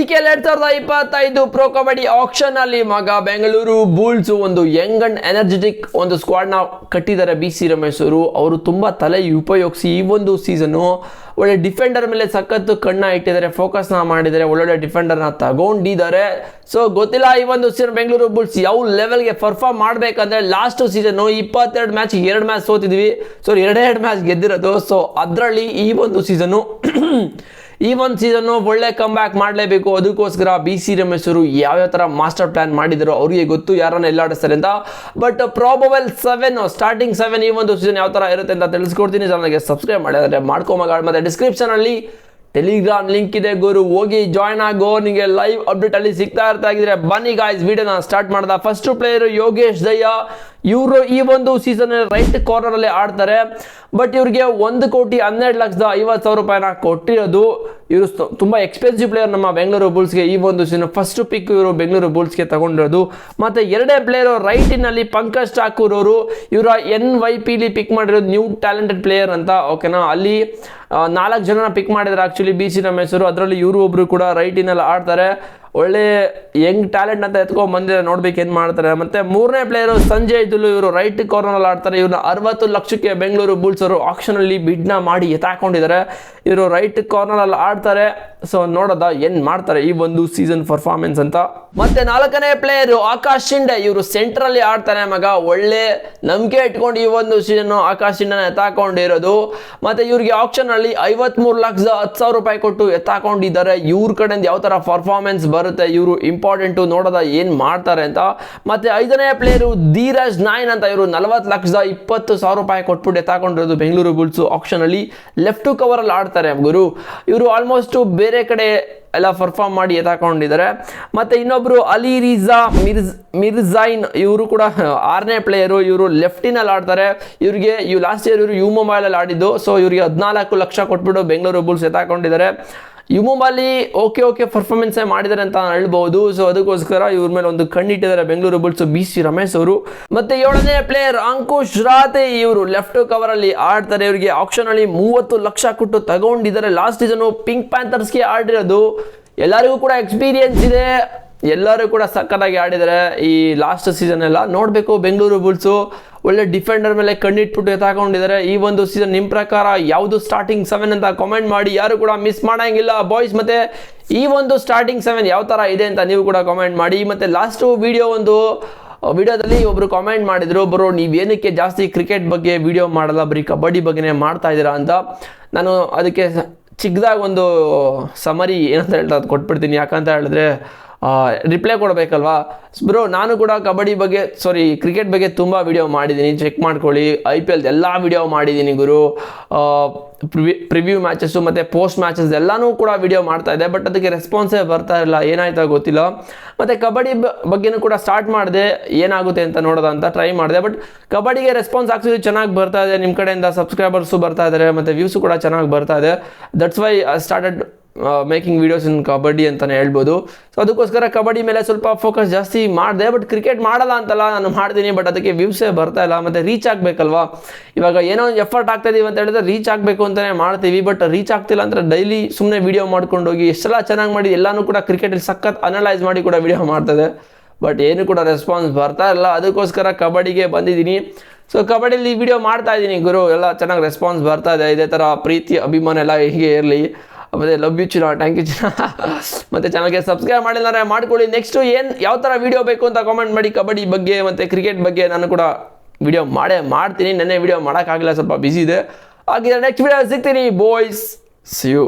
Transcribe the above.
IPL 2025 pro kabaddi action ಅಲ್ಲಿ ಮಗ Bengaluru Bulls ಒಂದು ಯಂಗ್ ಅಂಡ್ ಎನರ್ಜೆಟಿಕ್ ಒಂದು ಸ್ಕ್ವಾಡ್ ನ ಕಟ್ಟಿದ್ದಾರೆ. BC ರಮೇಶ್ ಅವರು ತುಂಬಾ ತಲೆ ಉಪಯೋಗಿಸಿ ಈ ಒಂದು ಸೀಸನ್ ಒಳ್ಳೆ ಡಿಫೆಂಡರ್ ಮೇಲೆ ಸಖತ್ತು ಕಣ್ಣ ಇಟ್ಟಿದ್ದಾರೆ, ಫೋಕಸ್ ನ ಮಾಡಿದ್ದಾರೆ, ಒಳ್ಳೊಳ್ಳೆ ಡಿಫೆಂಡರ್ ನ ತಗೊಂಡಿದ್ದಾರೆ. ಸೊ ಗೊತ್ತಿಲ್ಲ ಈ ಒಂದು ಸೀಸನ್ ಬೆಂಗಳೂರು ಬುಲ್ಸ್ ಯಾವ ಲೆವೆಲ್ಗೆ ಪರ್ಫಾರ್ಮ್ ಮಾಡ್ಬೇಕಂದ್ರೆ ಲಾಸ್ಟ್ ಸೀಸನ್ 22 ಮ್ಯಾಚ್ 2 ಮ್ಯಾಚ್ ಸೋತಿದ್ವಿ, ಸೊ 2 ಮ್ಯಾಚ್ ಗೆದ್ದಿರೋದು. ಸೊ ಅದರಲ್ಲಿ ಈ ಒಂದು ಸೀಸನ್ ಒಳ್ಳೆ ಕಮ್ ಬ್ಯಾಕ್ ಮಾಡಲೇಬೇಕು. ಅದಕ್ಕೋಸ್ಕರ BC ರಮೇಶ್ ಅವರು ಯಾವ್ಯಾವ ತರ ಮಾಸ್ಟರ್ ಪ್ಲಾನ್ ಮಾಡಿದ್ರು ಅವರಿಗೆ ಗೊತ್ತು, ಯಾರನ್ನ ಎಲ್ಲ ಆಡಿಸ್ತಾರೆ ಅಂತ. ಬಟ್ ಪ್ರಾಬಬಲ್ 7 ಸ್ಟಾರ್ಟಿಂಗ್ 7 ಈ ಒಂದು ಸೀಸನ್ ಯಾವ ತರ ಇರುತ್ತೆ ಅಂತ ತಿಳಿಸ್ಕೊಡ್ತೀನಿ. ಚಾನಲ್ಗೆ ಸಬ್ಸ್ಕ್ರೈಬ್ ಮಾಡಿದ್ರೆ ಮಾಡ್ಕೊಮಗ, ಮತ್ತೆ ಡಿಸ್ಕ್ರಿಪ್ಷನ್ ಅಲ್ಲಿ ಟೆಲಿಗ್ರಾಮ್ ಲಿಂಕ್ ಇದೆ ಗುರು, ಹೋಗಿ ಜಾಯ್ನ್ ಆಗೋ. ನಿಮಗೆ ಲೈವ್ ಅಪ್ಡೇಟ್ ಅಲ್ಲಿ ಸಿಗ್ತಾ ಇರ್ತಾಗಿದ್ರೆ ಬನ್ನಿ ಗಾಯ್ಸ್, ವಿಡಿಯೋನ ಸ್ಟಾರ್ಟ್ ಮಾಡ್ದ. First player Yogesh Dahiya. ಇವರು ಈ ಒಂದು ಸೀಸನ್ ರೈಟ್ ಕಾರ್ನರ್ ಅಲ್ಲಿ ಆಡ್ತಾರೆ. ಬಟ್ ಇವ್ರಿಗೆ 1,12,50,000 ಕೊಟ್ಟಿರೋದು. ಇವರು ತುಂಬಾ ಎಕ್ಸ್ಪೆನ್ಸಿವ್ ಪ್ಲೇಯರ್ ನಮ್ಮ ಬೆಂಗಳೂರು ಬುಲ್ಸ್ಗೆ. ಈ ಒಂದು ಸೀಸನ್ ಫಸ್ಟ್ ಪಿಕ್ ಇವರು ಬೆಂಗಳೂರು ಬುಲ್ಸ್ಗೆ ತಗೊಂಡಿರೋದು. ಮತ್ತೆ ಎರಡನೇ ಪ್ಲೇಯರ್ ರೈಟಿನಲ್ಲಿ ಪಂಕಜ್ ಠಾಕೂರ್ ಅವರು. ಇವರ NYP ಪಿಕ್ ಮಾಡಿರೋದು ನ್ಯೂ ಟ್ಯಾಲೆಂಟೆಡ್ ಪ್ಲೇಯರ್ ಅಂತ, ಓಕೆನಾ. ಅಲ್ಲಿ 4 ಜನನ ಪಿಕ್ ಮಾಡಿದ್ದಾರೆ ಆಕ್ಚುಲಿ BC ರಮೇಶ್ ಅವರು. ಅದರಲ್ಲಿ ಇವರು ಒಬ್ರು ಕೂಡ ರೈಟಿನಲ್ಲಿ ಆಡ್ತಾರೆ. ಒಳ್ಳೆ ಯಂಗ್ ಟ್ಯಾಲೆಂಟ್ ಅಂತ ಎತ್ಕೊಂಡ್ ಬಂದಿದ್ದಾರೆ, ನೋಡ್ಬೇಕು ಏನ್ ಮಾಡ್ತಾರೆ. ಮತ್ತೆ ಮೂರನೇ ಪ್ಲೇಯರ್ ಸಂಜಯ್ ದುಲು. ಇವರು ರೈಟ್ ಕಾರ್ನರ್ ಅಲ್ಲಿ ಆಡ್ತಾರೆ. ಇವ್ರನ್ನ 60 ಲಕ್ಷಕ್ಕೆ ಬೆಂಗಳೂರು ಬುಲ್ಸ್ ಅವರು ಆಕ್ಷನ್ ಅಲ್ಲಿ ಬಿಡ್ ನ ಮಾಡಿ ಎತ್ತಾಕೊಂಡಿದ್ದಾರೆ. ಇವರು ರೈಟ್ ಕಾರ್ನರ್ ಅಲ್ಲಿ ಆಡ್ತಾರೆ. ಸೊ ನೋಡೋದ ಏನ್ ಮಾಡ್ತಾರೆ ಈ ಒಂದು ಸೀಸನ್ ಪರ್ಫಾರ್ಮೆನ್ಸ್ ಅಂತ. ಮತ್ತೆ 4ನೇ ಪ್ಲೇಯರ್ ಆಕಾಶ್ ಶಿಂಡೆ. ಇವರು ಸೆಂಟರ್ ಅಲ್ಲಿ ಆಡ್ತಾರೆ ಮಗ. ಒಳ್ಳೆ ನಂಬಿಕೆ ಇಟ್ಕೊಂಡು ಈ ಒಂದು ಸೀಸನ್ ಆಕಾಶ್ ಶಿಂಡೆನ ಎತ್ತಾಕೊಂಡಿರೋದು. ಮತ್ತೆ ಇವ್ರಿಗೆ ಆಕ್ಷನ್ ಅಲ್ಲಿ 53,10,000 ಕೊಟ್ಟು ಎತ್ತಾಕೊಂಡಿದ್ದಾರೆ. ಇವ್ರ ಕಡೆಯಿಂದ ಯಾವ ತರ ಪರ್ಫಾರ್ಮೆನ್ಸ್ ಬರುತ್ತೆ, ಇವರು ಇಂಪಾರ್ಟೆಂಟ್, ನೋಡೋದ ಏನ್ ಮಾಡ್ತಾರೆ ಅಂತ. ಮತ್ತೆ 5ನೇ ಪ್ಲೇಯರ್ ಧೀರಜ್ ನಾಯನ್ ಅಂತ. ಇವರು 40,20,000 ಕೊಟ್ಬಿಟ್ಟು ಎತ್ತಾಕೊಂಡಿರೋದು ಬೆಂಗಳೂರು ಬುಲ್ಸ್ ಆಕ್ಷನ್ ಅಲ್ಲಿ. ಲೆಫ್ಟ್ ಕವರ್ ಅಲ್ಲಿ ಆಡ್ತಾರೆ ಗುರು. ಇವರು ಆಲ್ಮೋಸ್ಟ್ ಬೇರೆ ಕಡೆ ಎಲ್ಲ ಪರ್ಫಾರ್ಮ್ ಮಾಡಿ ಎತ್ತಾಕೊಂಡಿದ್ದಾರೆ. ಮತ್ತೆ ಇನ್ನೊಬ್ರು ಅಲಿ ರಿಜಾ ಮಿರ್ಜೈನ್. ಇವರು ಕೂಡ 6ನೇ ಪ್ಲೇಯರು. ಇವರು ಲೆಫ್ಟಿನಲ್ಲಿ ಆಡ್ತಾರೆ. ಇವ್ರಿಗೆ ಲಾಸ್ಟ್ ಇಯರ್ ಇವರು ಯು ಮುಂಬೈ ಅಲ್ಲಿ ಆಡಿದ್ದು. ಸೊ ಇವ್ರಿಗೆ 14 ಲಕ್ಷ ಕೊಟ್ಬಿಟ್ಟು ಬೆಂಗಳೂರು ಬುಲ್ಸ್ ಎತ್ತಾಕೊಂಡಿದ್ದಾರೆ. ಯು ಮುಂಬೈಲಿ ಓಕೆ ಪರ್ಫಾರ್ಮೆನ್ಸ್ ಮಾಡಿದ್ದಾರೆ ಅಂತ ಹೇಳ್ಬಹುದು. ಸೊ ಅದಕ್ಕೋಸ್ಕರ ಇವ್ರ ಮೇಲೆ ಒಂದು ಕಣ್ಣಿಟ್ಟಿದ್ದಾರೆ ಬೆಂಗಳೂರು ಬುಲ್ಸ್ BC ರಮೇಶ್ ಅವರು. ಮತ್ತೆ 7ನೇ ಪ್ಲೇಯರ್ ಅಂಕುಶ್ ರಾತೆ. ಇವರು ಲೆಫ್ಟ್ ಕವರ್ ಅಲ್ಲಿ ಆಡ್ತಾರೆ. ಇವರಿಗೆ ಆಕ್ಷನ್ ಅಲ್ಲಿ 30 ಲಕ್ಷ ಕೊಟ್ಟು ತಗೊಂಡಿದ್ದಾರೆ. ಲಾಸ್ಟ್ ಸೀಸನ್ ಪಿಂಕ್ ಪ್ಯಾಂಥರ್ಸ್ಗೆ ಆಡಿರೋದು. ಎಲ್ಲರಿಗೂ ಕೂಡ ಎಕ್ಸ್ಪೀರಿಯನ್ಸ್ ಇದೆ, ಎಲ್ಲರೂ ಕೂಡ ಸಕ್ಕತ್ತಾಗಿ ಆಡಿದ್ದಾರೆ ಈ ಲಾಸ್ಟ್ ಸೀಸನ್ ಎಲ್ಲ. ನೋಡಬೇಕು ಬೆಂಗಳೂರು ಬುಲ್ಸು ಒಳ್ಳೆ ಡಿಫೆಂಡರ್ ಮೇಲೆ ಕಣ್ಣಿಟ್ಬಿಟ್ಟು ಎತ್ತಾಕೊಂಡಿದ್ದಾರೆ. ಈ ಒಂದು ಸೀಸನ್ ನಿಮ್ಮ ಪ್ರಕಾರ ಯಾವುದು ಸ್ಟಾರ್ಟಿಂಗ್ 7 ಅಂತ ಕಾಮೆಂಟ್ ಮಾಡಿ, ಯಾರು ಕೂಡ ಮಿಸ್ ಮಾಡಂಗಿಲ್ಲ ಬಾಯ್ಸ್. ಮತ್ತೆ ಈ ಒಂದು ಸ್ಟಾರ್ಟಿಂಗ್ 7 ಯಾವ ತರ ಇದೆ ಅಂತ ನೀವು ಕೂಡ ಕಾಮೆಂಟ್ ಮಾಡಿ. ಮತ್ತೆ ಲಾಸ್ಟ್ ವಿಡಿಯೋದಲ್ಲಿ ಒಬ್ರು ಕಾಮೆಂಟ್ ಮಾಡಿದ್ರು, ಬ್ರೋ ನೀವೇನಕ್ಕೆ ಜಾಸ್ತಿ ಕ್ರಿಕೆಟ್ ಬಗ್ಗೆ ವಿಡಿಯೋ ಮಾಡಲ್ಲ, ಬರೀ ಕಬಡ್ಡಿ ಬಗ್ಗೆನೇ ಮಾಡ್ತಾ ಇದ್ದೀರಾ ಅಂತ. ನಾನು ಅದಕ್ಕೆ ಚಿಕ್ಕದಾಗಿ ಒಂದು ಸಮರಿ ಏನಂತ ಹೇಳ್ತಾ ಅದು ಕೊಟ್ಬಿಡ್ತೀನಿ. ಯಾಕಂತ ಹೇಳಿದ್ರೆ ರಿಪ್ಲೈ ಕೊಡಬೇಕಲ್ವಾ ಬ್ರೋ. ನಾನು ಕೂಡ ಕ್ರಿಕೆಟ್ ಬಗ್ಗೆ ತುಂಬ ವಿಡಿಯೋ ಮಾಡಿದ್ದೀನಿ, ಚೆಕ್ ಮಾಡ್ಕೊಳ್ಳಿ. IPL ಎಲ್ಲ ವಿಡಿಯೋ ಮಾಡಿದ್ದೀನಿ ಗುರು. ಪ್ರಿವ್ಯೂ ಮ್ಯಾಚಸ್ಸು ಮತ್ತು ಪೋಸ್ಟ್ ಮ್ಯಾಚಸ್ ಎಲ್ಲನೂ ಕೂಡ ವಿಡಿಯೋ ಮಾಡ್ತಾ ಇದೆ. ಬಟ್ ಅದಕ್ಕೆ ರೆಸ್ಪಾನ್ಸೇ ಬರ್ತಾ ಇಲ್ಲ, ಏನಾಯ್ತಾ ಗೊತ್ತಿಲ್ಲ. ಮತ್ತು ಕಬಡ್ಡಿ ಬಗ್ಗೆನೂ ಕೂಡ ಸ್ಟಾರ್ಟ್ ಮಾಡಿದೆ, ಏನಾಗುತ್ತೆ ಅಂತ ನೋಡೋದ ಅಂತ ಟ್ರೈ ಮಾಡಿದೆ. ಬಟ್ ಕಬಡ್ಡಿಗೆ ರೆಸ್ಪಾನ್ಸ್ ಆಕ್ಚುಲಿ ಚೆನ್ನಾಗಿ ಬರ್ತಾ ಇದೆ. ನಿಮ್ಮ ಕಡೆಯಿಂದ ಸಬ್ಸ್ಕ್ರೈಬರ್ಸು ಬರ್ತಾ ಇದ್ದಾರೆ, ಮತ್ತು ವ್ಯೂಸು ಕೂಡ ಚೆನ್ನಾಗಿ ಬರ್ತಾ ಇದೆ. That's why I started making videos in kabaddi ಅಂತಲೇ ಹೇಳ್ಬೋದು. ಸೊ ಅದಕ್ಕೋಸ್ಕರ ಕಬಡ್ಡಿ ಮೇಲೆ ಸ್ವಲ್ಪ ಫೋಕಸ್ ಜಾಸ್ತಿ ಮಾಡಿದೆ. ಬಟ್ ಕ್ರಿಕೆಟ್ ಮಾಡಲ್ಲ ಅಂತಲ್ಲ, ನಾನು ಮಾಡ್ತೀನಿ. ಬಟ್ ಅದಕ್ಕೆ ವ್ಯೂಸೇ ಬರ್ತಾ ಇಲ್ಲ, ಮತ್ತು ರೀಚ್ ಆಗಬೇಕಲ್ವಾ. ಇವಾಗ ಏನೋ ಒಂದು ಎಫರ್ಟ್ ಆಗ್ತಾ ಇದೀವಿ ಅಂತ ಹೇಳಿದ್ರೆ ರೀಚ್ ಆಗಬೇಕು ಅಂತಲೇ ಮಾಡ್ತೀವಿ. ಬಟ್ ರೀಚ್ ಆಗ್ತಿಲ್ಲ ಅಂದರೆ ಡೈಲಿ ಸುಮ್ಮನೆ ವಿಡಿಯೋ ಮಾಡ್ಕೊಂಡು ಹೋಗಿ ಎಷ್ಟೆಲ್ಲ ಚೆನ್ನಾಗಿ ಮಾಡಿ ಎಲ್ಲನೂ ಕೂಡ ಕ್ರಿಕೆಟಲ್ಲಿ ಸಖತ್ ಅನಲೈಸ್ ಮಾಡಿ ಕೂಡ ವಿಡಿಯೋ ಮಾಡ್ತದೆ. ಬಟ್ ಏನು ಕೂಡ ರೆಸ್ಪಾನ್ಸ್ ಬರ್ತಾ ಇಲ್ಲ. ಅದಕ್ಕೋಸ್ಕರ ಕಬಡ್ಡಿಗೆ ಬಂದಿದ್ದೀನಿ. ಸೊ ಕಬಡ್ಡಿಯಲ್ಲಿ ವಿಡಿಯೋ ಮಾಡ್ತಾ ಇದ್ದೀನಿ ಗುರು, ಎಲ್ಲ ಚೆನ್ನಾಗಿ ರೆಸ್ಪಾನ್ಸ್ ಬರ್ತಾ ಇದೆ. ಇದೇ ಥರ ಪ್ರೀತಿ ಅಭಿಮಾನ ಎಲ್ಲ ಹೀಗೆ ಇರಲಿ. ಮತ್ತು ಲವ್ ಯು ಚಿನ್ನ, ಥ್ಯಾಂಕ್ ಯು ಚಿನ್ನ. ಮತ್ತು ಚಾನಲ್ಗೆ ಸಬ್ಸ್ಕ್ರೈಬ್ ಮಾಡಿಲ್ಲ ಮಾಡ್ಕೊಳ್ಳಿ. ನೆಕ್ಸ್ಟು ಯಾವ ಥರ ವೀಡಿಯೋ ಬೇಕು ಅಂತ ಕಾಮೆಂಟ್ ಮಾಡಿ. ಕಬಡ್ಡಿ ಬಗ್ಗೆ ಮತ್ತು ಕ್ರಿಕೆಟ್ ಬಗ್ಗೆ ನಾನು ಕೂಡ ವಿಡಿಯೋ ಮಾಡ್ತೀನಿ. ನೆನ್ನೆ ವಿಡಿಯೋ ಮಾಡೋಕ್ಕಾಗಲಿಲ್ಲ, ಸ್ವಲ್ಪ ಬ್ಯುಸಿ ಇದೆ. ಹಾಗೆ ನೆಕ್ಸ್ಟ್ ವಿಡಿಯೋ ಸಿಗ್ತೀನಿ ಬಾಯ್ಸ್. See you.